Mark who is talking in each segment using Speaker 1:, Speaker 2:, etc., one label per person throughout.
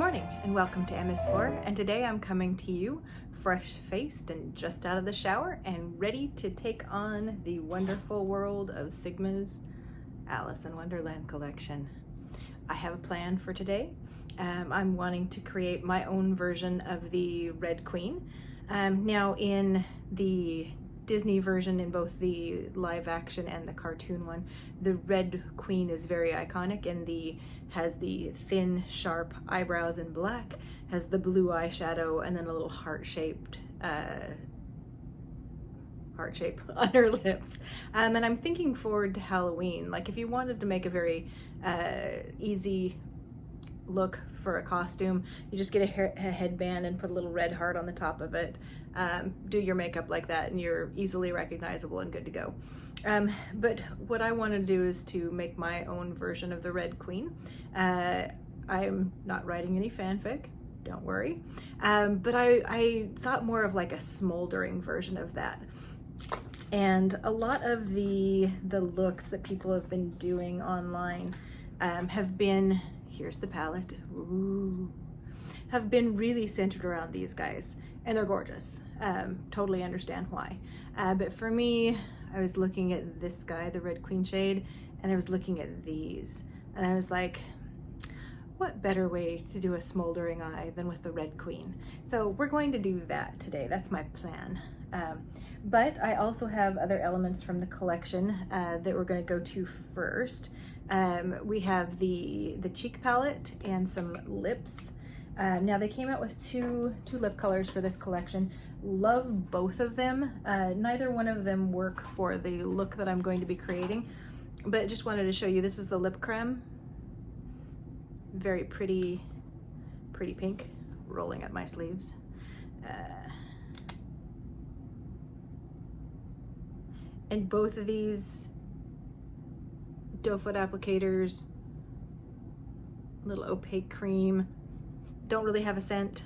Speaker 1: morning and welcome to MS4, and today I'm coming to you fresh-faced and just out of the shower and ready to take on the wonderful world of Sigma's Alice in Wonderland collection. I have a plan for today. I'm wanting to create my own version of the Red Queen. Now in the Disney version, in both the live action and the cartoon one, the Red Queen is very iconic and has the thin, sharp eyebrows in black, has the blue eyeshadow, and then a little heart-shaped on her lips. And I'm thinking forward to Halloween. Like if you wanted to make a very easy look for a costume, you just get a headband and put a little red heart on the top of it, do your makeup like that, and you're easily recognizable and good to go. But what I want to do is to make my own version of the Red Queen. I'm not writing any fanfic, don't worry, but I thought more of like a smoldering version of that. And a lot of the looks that people have been doing online have been, here's the palette, ooh, have been really centered around these guys, and they're gorgeous. Totally understand why. But for me, I was looking at this guy, the Red Queen shade, and I was looking at these, and I was like, what better way to do a smoldering eye than with the Red Queen? So we're going to do that today. That's my plan. But I also have other elements from the collection that we're going to go to first. We have the cheek palette and some lips. Now they came out with two lip colors for this collection. Love both of them. Neither one of them work for the look that I'm going to be creating, but just wanted to show you, this is the lip creme. Very pretty pink, rolling up my sleeves. And both of these doe foot applicators, little opaque cream, don't really have a scent,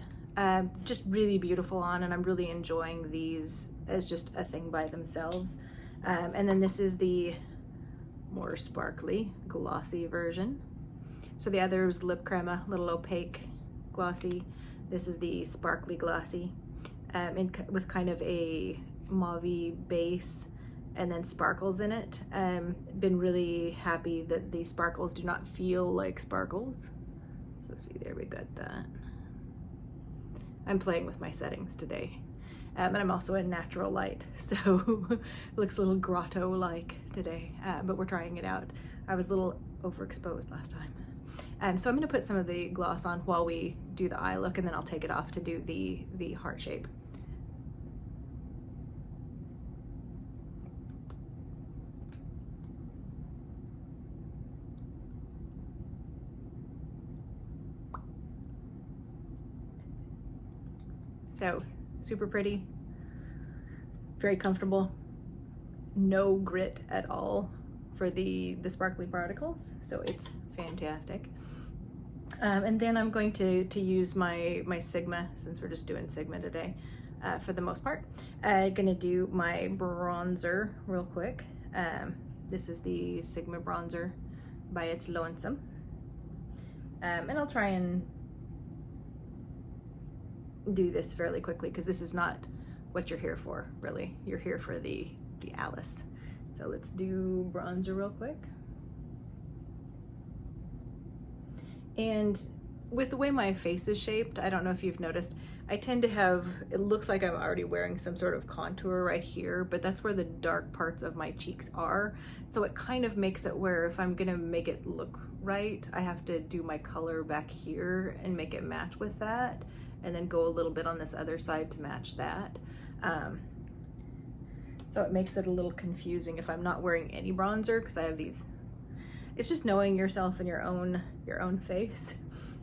Speaker 1: just really beautiful on, and I'm really enjoying these as just a thing by themselves. And then this is the more sparkly, glossy version. So the other is lip crema, little opaque, glossy. This is the sparkly glossy, with kind of a mauve-y base and then sparkles in it. Been really happy that the sparkles do not feel like sparkles. So see, there we got that. I'm playing with my settings today. And I'm also in natural light, so it looks a little grotto-like today, but we're trying it out. I was a little overexposed last time. So I'm gonna put some of the gloss on while we do the eye look, and then I'll take it off to do the heart shape. So super pretty, very comfortable, no grit at all for the sparkly particles, so it's fantastic. And then I'm going to use my Sigma, since we're just doing Sigma today, for the most part. I'm gonna do my bronzer real quick. This is the Sigma bronzer by It's Lonesome. And I'll try and do this fairly quickly because this is not what you're here for, really. You're here for the Alice. So let's do bronzer real quick. And with the way my face is shaped, I don't know if you've noticed, I tend to have, it looks like I'm already wearing some sort of contour right here, but that's where the dark parts of my cheeks are. So it kind of makes it where if I'm gonna make it look right, I have to do my color back here and make it match with that, and then go a little bit on this other side to match that. So it makes it a little confusing if I'm not wearing any bronzer, because I have these, it's just knowing yourself and your own face.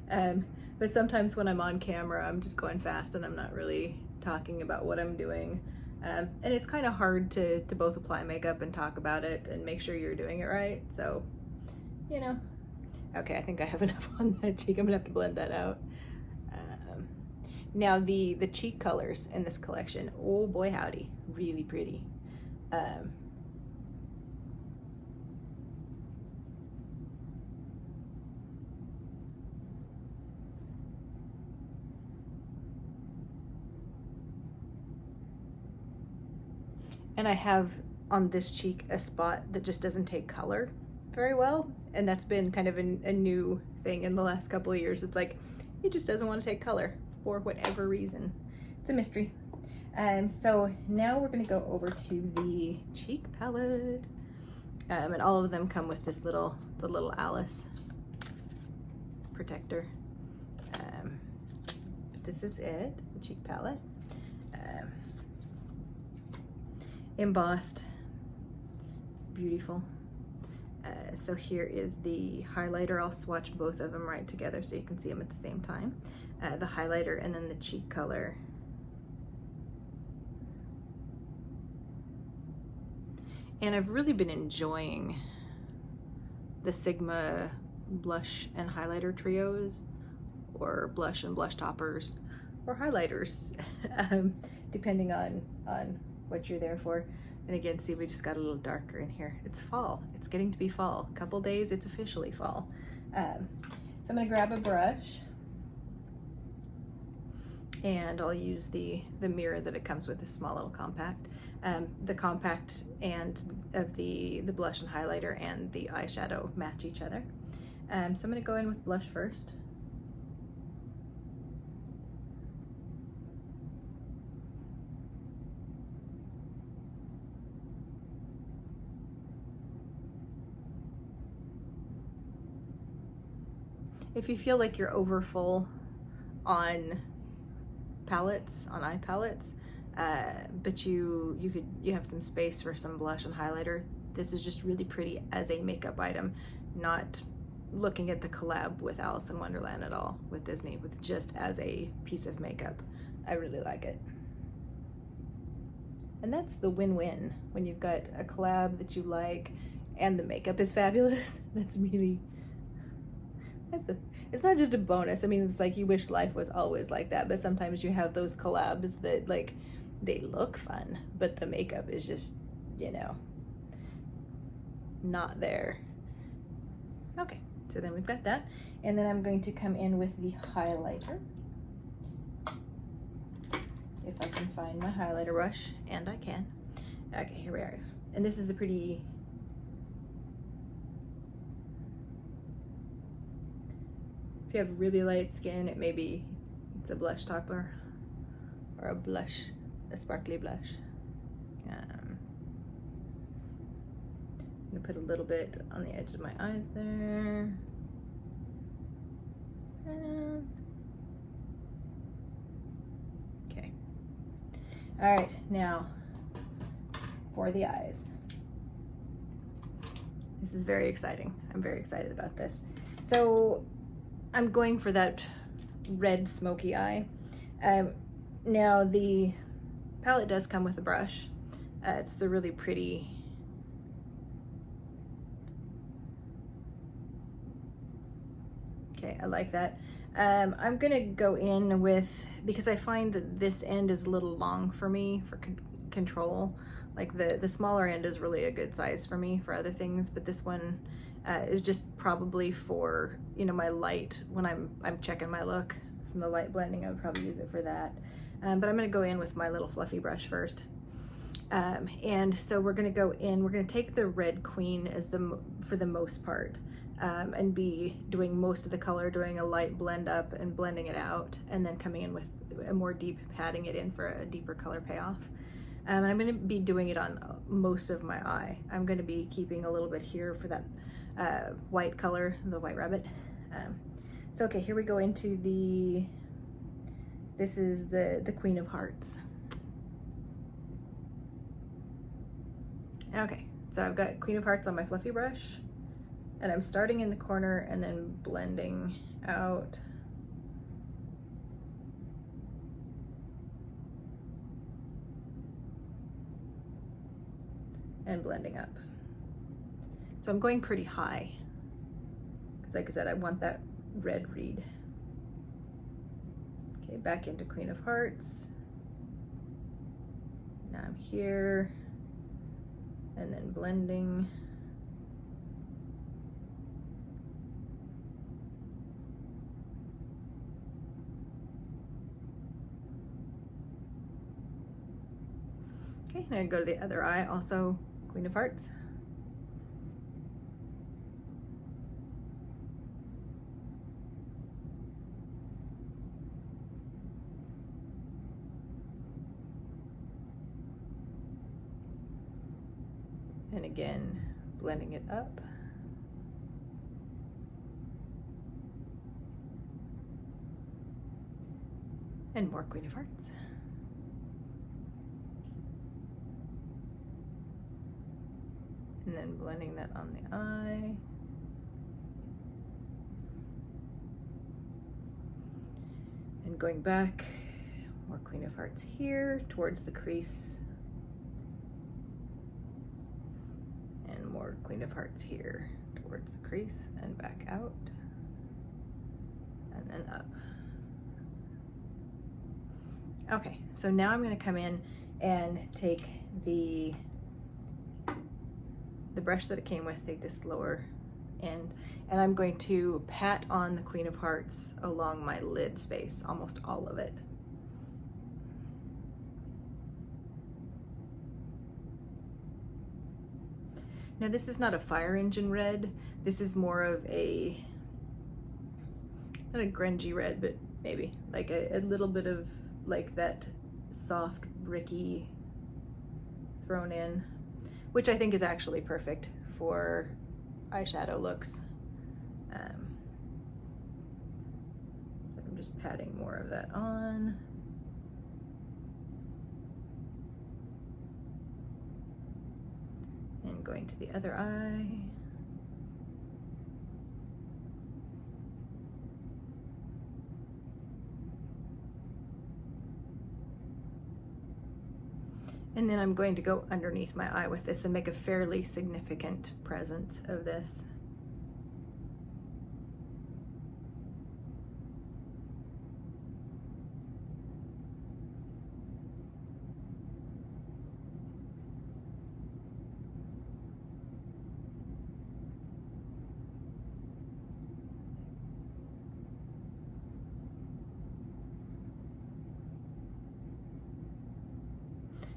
Speaker 1: But sometimes when I'm on camera, I'm just going fast and I'm not really talking about what I'm doing. And it's kind of hard to both apply makeup and talk about it and make sure you're doing it right. So, you know, okay, I think I have enough on that cheek. I'm gonna have to blend that out. Now the cheek colors in this collection, oh boy howdy, really pretty. And I have on this cheek a spot that just doesn't take color very well, and that's been kind of a new thing in the last couple of years. It's like it just doesn't want to take color for whatever reason. It's a mystery. So now we're going to go over to the cheek palette, and all of them come with this the little Alice protector. But this is it, the cheek palette. Embossed, beautiful. So here is the highlighter. I'll swatch both of them right together so you can see them at the same time. The highlighter and then the cheek color. And I've really been enjoying the Sigma blush and highlighter trios, or blush and blush toppers, or highlighters, depending on what you're there for. And again, see, we just got a little darker in here. It's fall. It's getting to be fall. A couple days, it's officially fall. So I'm gonna grab a brush, and I'll use the mirror that it comes with, this small little compact. The compact and of the blush and highlighter and the eyeshadow match each other. So I'm gonna go in with blush first. If you feel like you're over full on palettes, on eye palettes, but you have some space for some blush and highlighter, this is just really pretty as a makeup item, not looking at the collab with Alice in Wonderland at all with Disney, with just as a piece of makeup. I really like it. And that's the win-win when you've got a collab that you like and the makeup is fabulous. It's not just a bonus. I mean, it's like you wish life was always like that, but sometimes you have those collabs that, like, they look fun, but the makeup is just, you know, not there. Okay, so then we've got that. And then I'm going to come in with the highlighter. If I can find my highlighter brush, and I can. Okay, here we are. And this is a pretty, if you have really light skin, it's a blush topper or a sparkly blush. I'm gonna put a little bit on the edge of my eyes there. And okay. All right, now for the eyes. This is very exciting. I'm very excited about this. So I'm going for that red smoky eye. Now the palette does come with a brush. It's the really pretty, okay, I like that. I'm gonna go in with, because I find that this end is a little long for me for control. Like the smaller end is really a good size for me for other things, but this one is just probably for, you know, my light, when I'm checking my look from the light blending. I would probably use it for that. But I'm gonna go in with my little fluffy brush first. And so we're gonna go in, we're gonna take the Red Queen as for the most part, and be doing most of the color, doing a light blend up and blending it out, and then coming in with a more deep, patting it in for a deeper color payoff. And I'm gonna be doing it on most of my eye. I'm gonna be keeping a little bit here for that white color, the White Rabbit. So okay, here we go into this is the Queen of Hearts. Okay, so I've got Queen of Hearts on my fluffy brush, and I'm starting in the corner and then blending out. And blending up. So I'm going pretty high, because like I said, I want that red read. Okay, back into Queen of Hearts. Now I'm here, and then blending. Okay, now go to the other eye, also Queen of Hearts. And again, blending it up. And more Queen of Hearts. And then blending that on the eye. And going back, more Queen of Hearts here towards the crease. And more Queen of Hearts here towards the crease and back out. And then up. Okay, so now I'm going to come in and take the brush that it came with, take this lower end, and I'm going to pat on the Queen of Hearts along my lid space, almost all of it. Now this is not a fire engine red, this is more of a, not a grungy red, but maybe like a little bit of like that soft bricky thrown in, which I think is actually perfect for eyeshadow looks. So I'm just patting more of that on. And going to the other eye. And then I'm going to go underneath my eye with this and make a fairly significant presence of this.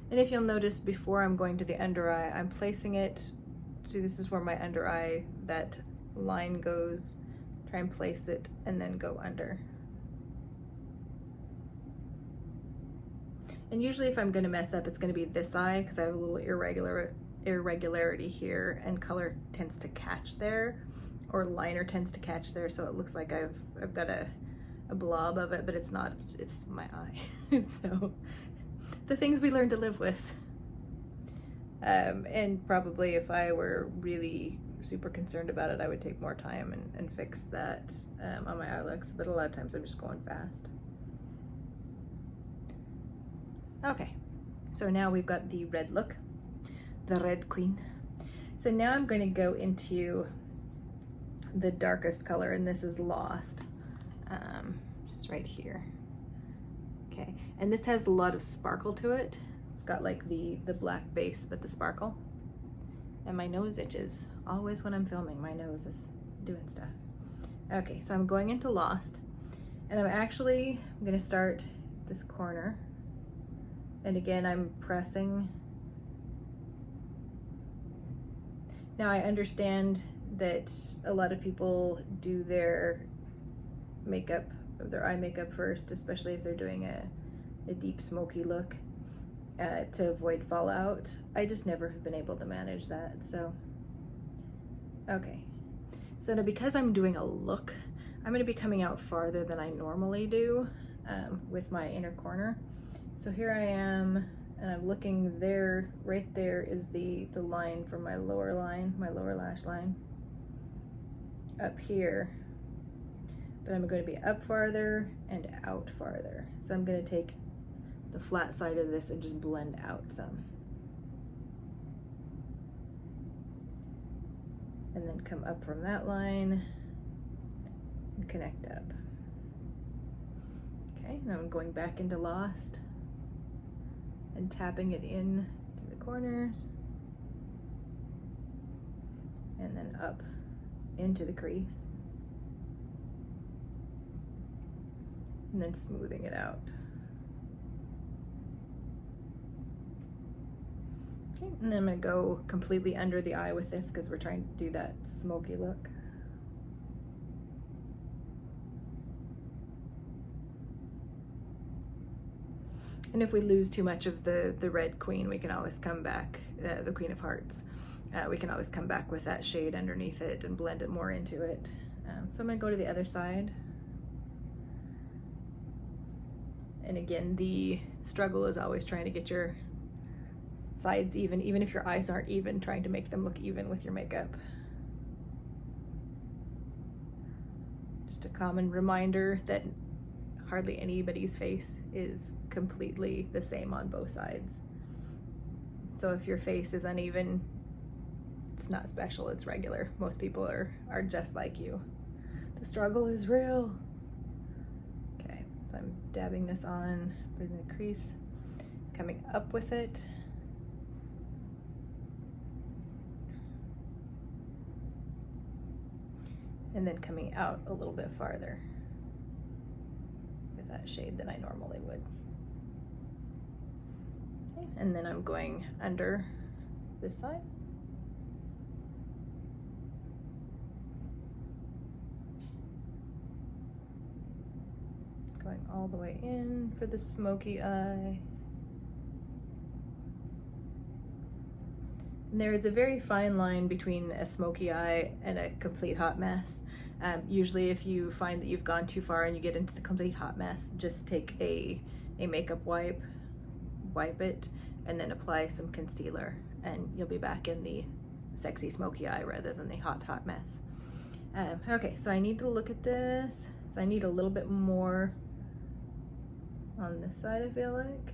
Speaker 1: And if you'll notice, before I'm going to the under eye, I'm placing it, see, this is where my under eye, that line goes, try and place it and then go under. And usually if I'm gonna mess up, it's gonna be this eye, because I have a little irregularity here, and color tends to catch there, or liner tends to catch there, so it looks like I've got a blob of it, but it's not, it's my eye. So the things we learn to live with. And probably if I were really super concerned about it, I would take more time and fix that on my eye looks, but a lot of times I'm just going fast. Okay, so now we've got the red look, the Red Queen. So now I'm going to go into the darkest color, and this is Lost, just right here. Okay, and this has a lot of sparkle to it. It's got like the black base, but the sparkle. And my nose itches. Always when I'm filming, my nose is doing stuff. Okay, so I'm going into Lost, and I'm gonna start this corner. And again, I'm pressing. Now I understand that a lot of people do their makeup, their eye makeup first, especially if they're doing a deep smoky look to avoid fallout. I just never have been able to manage that, so. Okay, so now because I'm doing a look, I'm gonna be coming out farther than I normally do with my inner corner. So here I am, and I'm looking there, right there is the line from my lower lash line, up here. But I'm going to be up farther and out farther. So I'm going to take the flat side of this and just blend out some. And then come up from that line and connect up. Okay, now I'm going back into Lost and tapping it in to the corners. And then up into the crease. And then smoothing it out. Okay, and then I'm gonna go completely under the eye with this because we're trying to do that smoky look. And if we lose too much of the red queen, we can always come back, the Queen of Hearts. We can always come back with that shade underneath it and blend it more into it. So I'm gonna go to the other side. And again, the struggle is always trying to get your sides even if your eyes aren't even, trying to make them look even with your makeup. Just a common reminder that hardly anybody's face is completely the same on both sides. So if your face is uneven, it's not special, it's regular. Most people are just like you. The struggle is real. Okay, so I'm dabbing this on, putting the crease, coming up with it. And then coming out a little bit farther with that shade than I normally would. Okay, and then I'm going under this side. Going all the way in for the smoky eye. And there is a very fine line between a smoky eye and a complete hot mess. Usually if you find that you've gone too far and you get into the complete hot mess, just take a makeup wipe it, and then apply some concealer, and you'll be back in the sexy smoky eye rather than the hot mess. Okay, so I need to look at this. So I need a little bit more on this side, I feel like.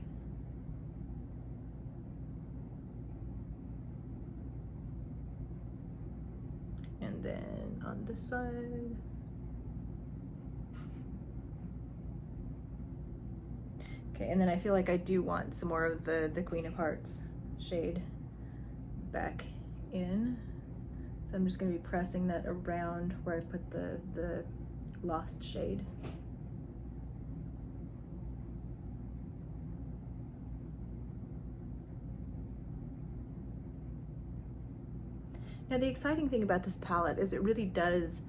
Speaker 1: And then on this side. Okay, and then I feel like I do want some more of the Queen of Hearts shade back in. So I'm just gonna be pressing that around where I put the lost shade. Now the exciting thing about this palette is it really does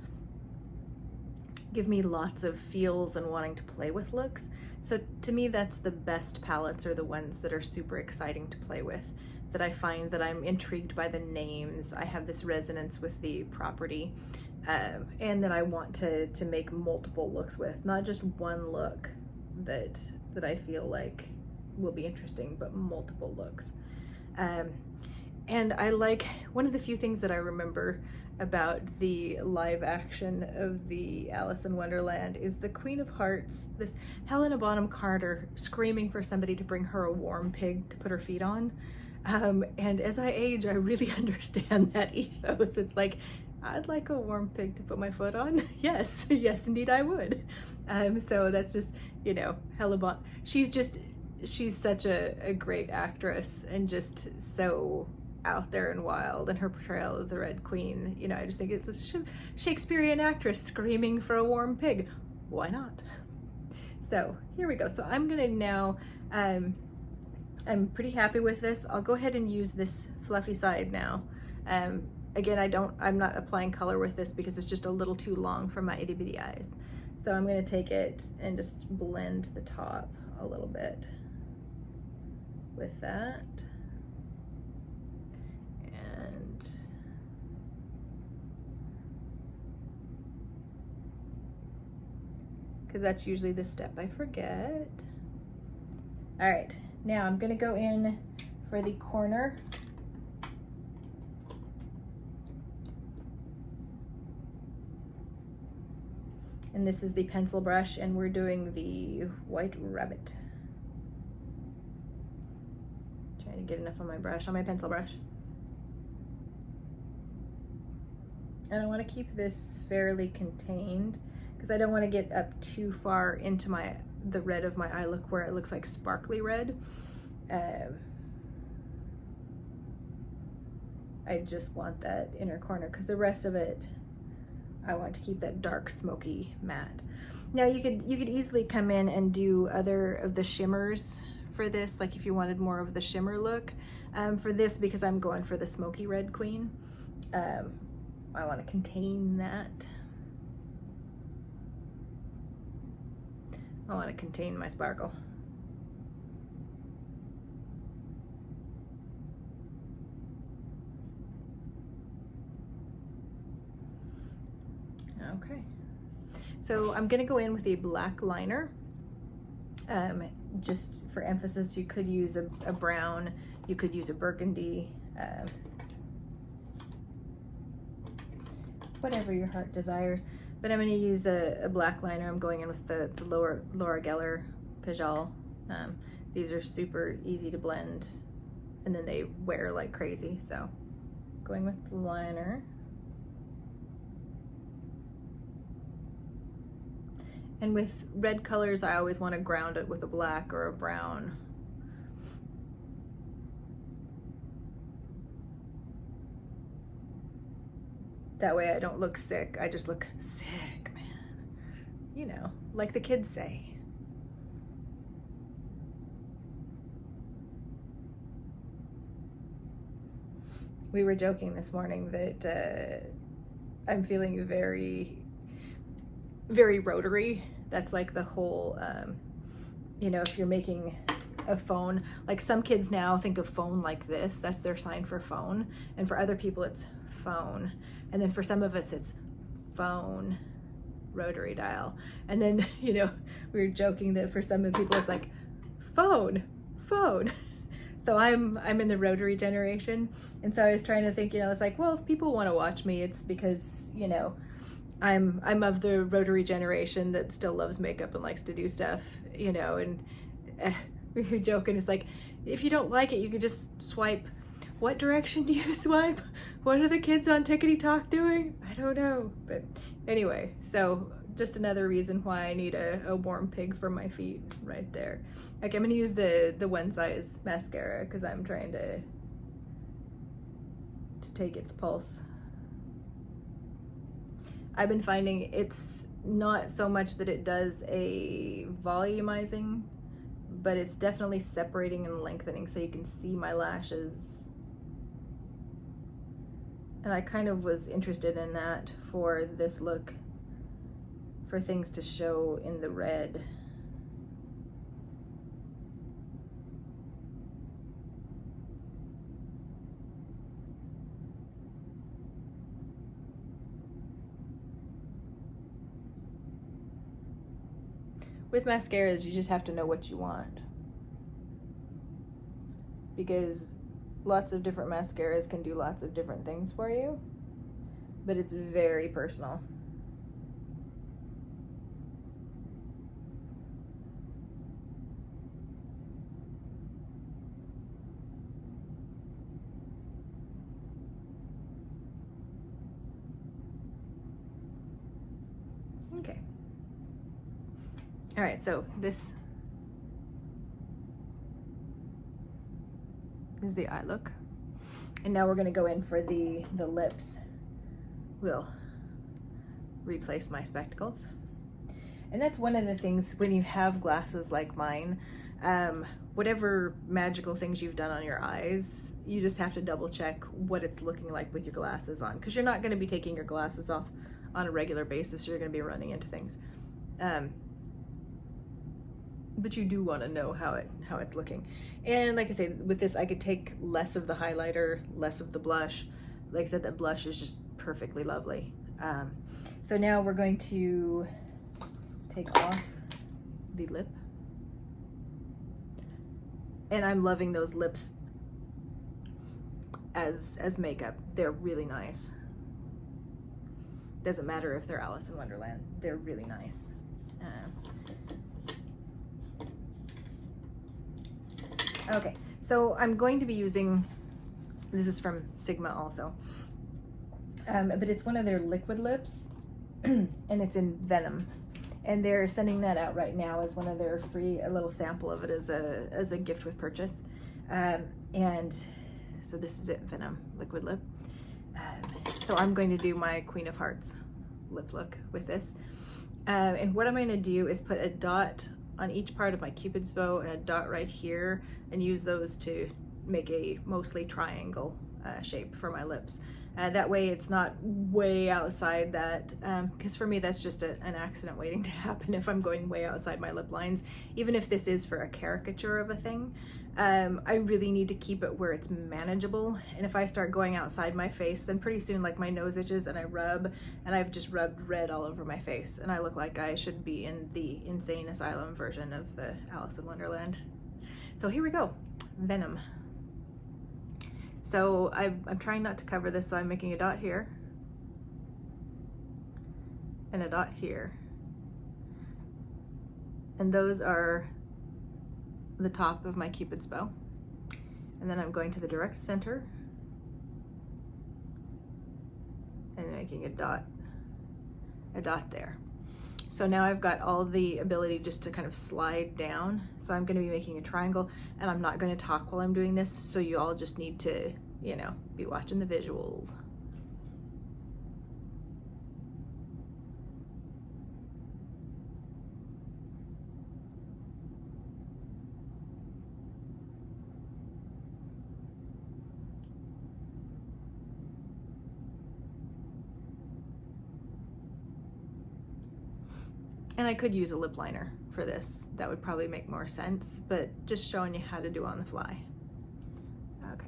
Speaker 1: give me lots of feels and wanting to play with looks. So to me, that's the best palettes, are the ones that are super exciting to play with, that I find that I'm intrigued by the names, I have this resonance with the property, and that I want to make multiple looks with, not just one look that I feel like will be interesting, but multiple looks. And I like, one of the few things that I remember about the live action of the Alice in Wonderland is the Queen of Hearts, this Helena Bonham Carter screaming for somebody to bring her a warm pig to put her feet on. And as I age, I really understand that ethos. It's like, I'd like a warm pig to put my foot on. Yes, yes, indeed I would. So that's just, you know, Helena Bonham, she's such a great actress, and just so out there and wild, and her portrayal of the Red Queen, you know, I just think it's a Shakespearean actress screaming for a warm pig. Why not? So here we go. So I'm gonna now, I'm pretty happy with this. I'll go ahead and use this fluffy side now. Again, I'm not applying color with this because it's just a little too long for my itty bitty eyes. So I'm gonna take it and just blend the top a little bit with that. Because that's usually the step I forget. All right, now I'm gonna go in for the corner. And this is the pencil brush, and we're doing the White Rabbit. Trying to get enough on my brush, on my pencil brush. And I want to keep this fairly contained, because I don't want to get up too far into the red of my eye look where it looks like sparkly red. I just want that inner corner, because the rest of it, I want to keep that dark smoky matte. Now you could easily come in and do other of the shimmers for this, like if you wanted more of the shimmer look. For this, because I'm going for the smoky red queen, I want to contain that. I want to contain my sparkle. Okay, so I'm gonna go in with a black liner. Just for emphasis, you could use a brown, you could use a burgundy, whatever your heart desires. But I'm going to use a black liner. I'm going in with the Laura Geller Kajal. These are super easy to blend, and then they wear like crazy. So going with the liner. And with red colors, I always want to ground it with a black or a brown. That way I don't look sick, I just look sick, man. You know, like the kids say. We were joking this morning that I'm feeling very, very rotary. That's like the whole, you know, if you're making a phone, like some kids now think of phone like this, that's their sign for phone. And for other people, it's phone. And then for some of us, it's phone, rotary dial. And then, you know, we were joking that for some people, it's like phone. So I'm in the rotary generation. And so I was trying to think, you know, it's like, well, if people want to watch me, it's because, you know, I'm of the rotary generation that still loves makeup and likes to do stuff, you know, and we were joking. It's like, if you don't like it, you could just swipe. What direction do you swipe? What are the kids on Tickety Talk doing? I don't know. But anyway, so just another reason why I need a warm pig for my feet right there. Okay, I'm gonna use the One Size mascara because I'm trying to take its pulse. I've been finding it's not so much that it does a volumizing, but it's definitely separating and lengthening so you can see my lashes. And I kind of was interested in that for this look, for things to show in the red. With mascaras, you just have to know what you want, because lots of different mascaras can do lots of different things for you, but it's very personal. Okay. All right, so this is the eye look. And now we're gonna go in for the lips. We'll replace my spectacles. And that's one of the things when you have glasses like mine, whatever magical things you've done on your eyes, you just have to double check what it's looking like with your glasses on, because you're not gonna be taking your glasses off on a regular basis. You're gonna be running into things. But you do want to know how it's looking. And like I say, with this, I could take less of the highlighter, less of the blush. Like I said, that blush is just perfectly lovely. So now we're going to take off the lip. And I'm loving those lips as makeup. They're really nice. Doesn't matter if they're Alice in Wonderland. They're really nice. Okay, so I'm going to be using, this is from Sigma also, but it's one of their liquid lips, and it's in Venom, and they're sending that out right now as one of their free, a little sample of it as a gift with purchase, and so this is it, Venom liquid lip. So I'm going to do my Queen of Hearts lip look with this, and what I'm going to do is put a dot on each part of my cupid's bow and a dot right here, and use those to make a mostly triangle shape for my lips. That way it's not way outside that, because for me that's just an accident waiting to happen if I'm going way outside my lip lines. Even if this is for a caricature of a thing, I really need to keep it where it's manageable. And if I start going outside my face, then pretty soon like my nose itches and I rub, and I've just rubbed red all over my face and I look like I should be in the insane asylum version of the Alice in Wonderland. So here we go, Venom. So I'm trying not to cover this, so I'm making a dot here and a dot here. And those are the top of my cupid's bow. And then I'm going to the direct center and making a dot there. So now I've got all the ability just to kind of slide down. So I'm going to be making a triangle, and I'm not going to talk while I'm doing this, so you all just need to, you know, be watching the visuals. And I could use a lip liner for this. That would probably make more sense, but just showing you how to do on the fly. Okay.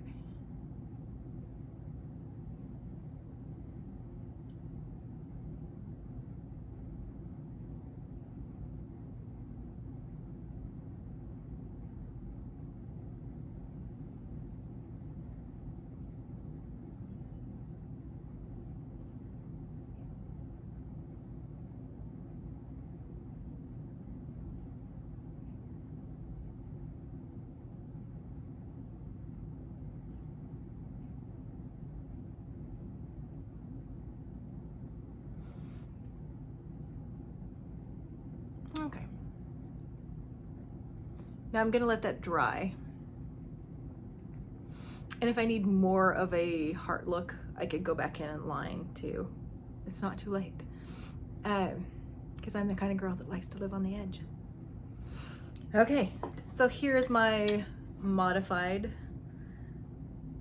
Speaker 1: Okay. Now I'm gonna let that dry. And if I need more of a heart look, I could go back in and line too. It's not too late. Because I'm the kind of girl that likes to live on the edge. Okay, so here's my modified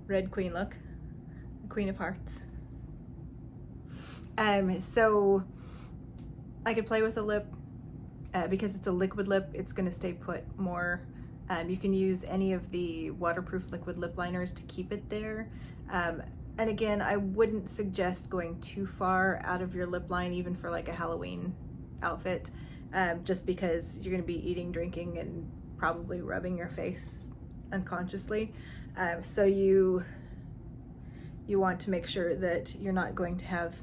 Speaker 1: Red Queen look, Queen of Hearts. So I could play with the lip. Because it's a liquid lip, it's going to stay put more. You can use any of the waterproof liquid lip liners to keep it there. And again, I wouldn't suggest going too far out of your lip line, even for like a Halloween outfit, just because you're going to be eating, drinking, and probably rubbing your face unconsciously. So you want to make sure that you're not going to have,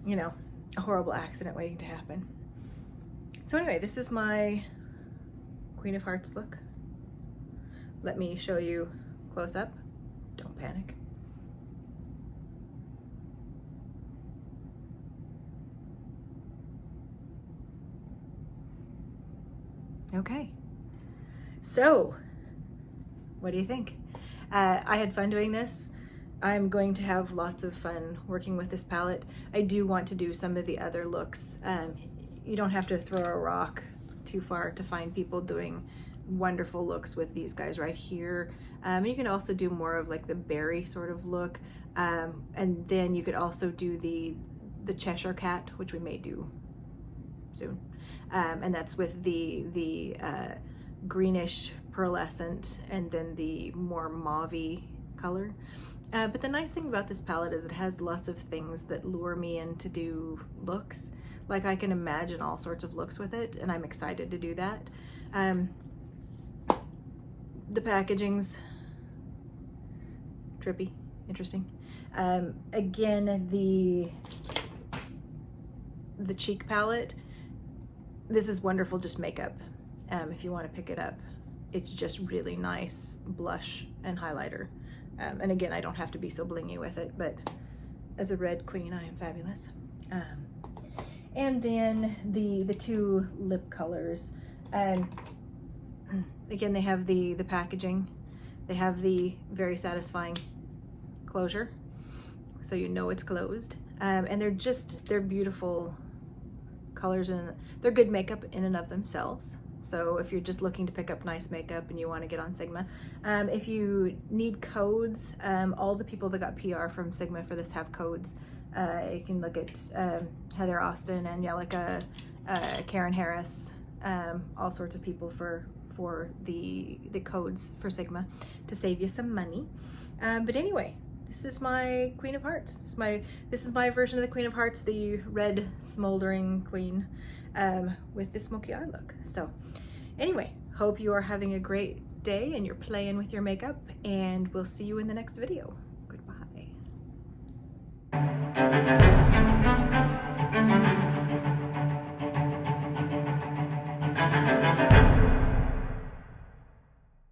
Speaker 1: you know, a horrible accident waiting to happen. So anyway, this is my Queen of Hearts look. Let me show you close up. Don't panic. Okay, so what do you think? I had fun doing this. I'm going to have lots of fun working with this palette. I do want to do some of the other looks. You don't have to throw a rock too far to find people doing wonderful looks with these guys right here. You can also do more of like the berry sort of look. And then you could also do the Cheshire Cat, which we may do soon. And that's with the greenish pearlescent and then the more mauve-y color. But the nice thing about this palette is it has lots of things that lure me in to do looks. Like I can imagine all sorts of looks with it, and I'm excited to do that. The packaging's trippy, interesting. Again, the cheek palette, this is wonderful just makeup. If you want to pick it up, it's just really nice blush and highlighter. And again, I don't have to be so blingy with it, but as a red queen, I am fabulous. And then the two lip colors. Again, they have the packaging. They have the very satisfying closure, so you know it's closed. And they're beautiful colors, and they're good makeup in and of themselves. So if you're just looking to pick up nice makeup and you want to get on Sigma, if you need codes, all the people that got PR from Sigma for this have codes. You can look at Heather Austin, Angelica, Karen Harris, all sorts of people for the codes for Sigma to save you some money. But anyway, this is my Queen of Hearts. This is my version of the Queen of Hearts, the red smoldering queen with the smoky eye look. So anyway, hope you are having a great day and you're playing with your makeup, and we'll see you in the next video. Goodbye.